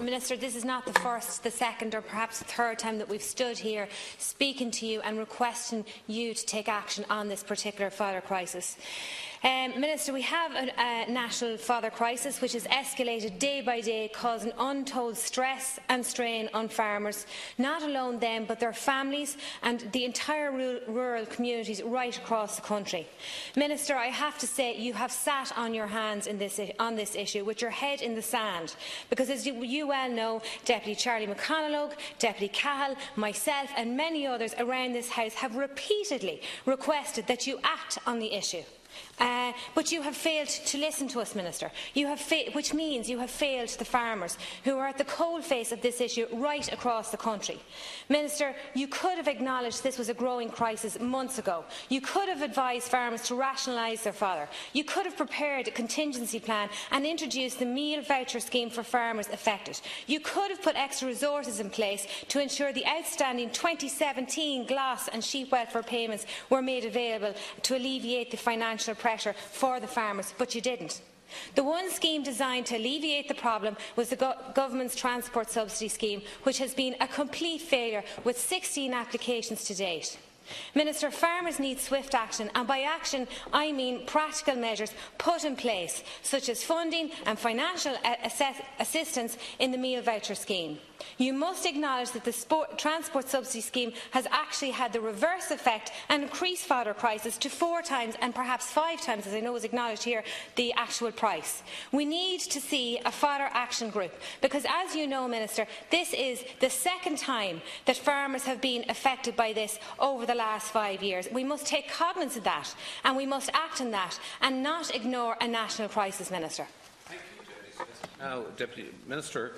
Minister, this is not the first, the second or perhaps the third time that we've stood here speaking to you and requesting you to take action on this particular fodder crisis. Minister, we have a national fodder crisis which has escalated day by day, causing untold stress and strain on farmers, not alone them but their families and the entire rural communities right across the country. Minister, I have to say you have sat on your hands on this issue with your head in the sand, because as you well know, Deputy Charlie McConalogue, Deputy Cahill, myself and many others around this House have repeatedly requested that you act on the issue. But you have failed to listen to us, Minister, which means you have failed the farmers who are at the coalface of this issue right across the country. Minister, you could have acknowledged this was a growing crisis months ago. You could have advised farmers to rationalise their fodder. You could have prepared a contingency plan and introduced the meal voucher scheme for farmers affected. You could have put extra resources in place to ensure the outstanding 2017 glass and sheep welfare payments were made available to alleviate the financial pressure for the farmers, but you didn't. The one scheme designed to alleviate the problem was the government's transport subsidy scheme, which has been a complete failure with 16 applications to date. Minister, farmers need swift action, and by action I mean practical measures put in place, such as funding and financial assistance in the meal voucher scheme. You must acknowledge that the transport subsidy scheme has actually had the reverse effect and increased fodder prices to 4 times and perhaps 5 times, as I know was acknowledged here, the actual price. We need to see a fodder action group because, as you know, Minister, this is the second time that farmers have been affected by this over the last 5 years. We must take cognizance of that and we must act on that and not ignore a national crisis, Minister. Thank you, Deputy Minister. Now, Deputy Minister.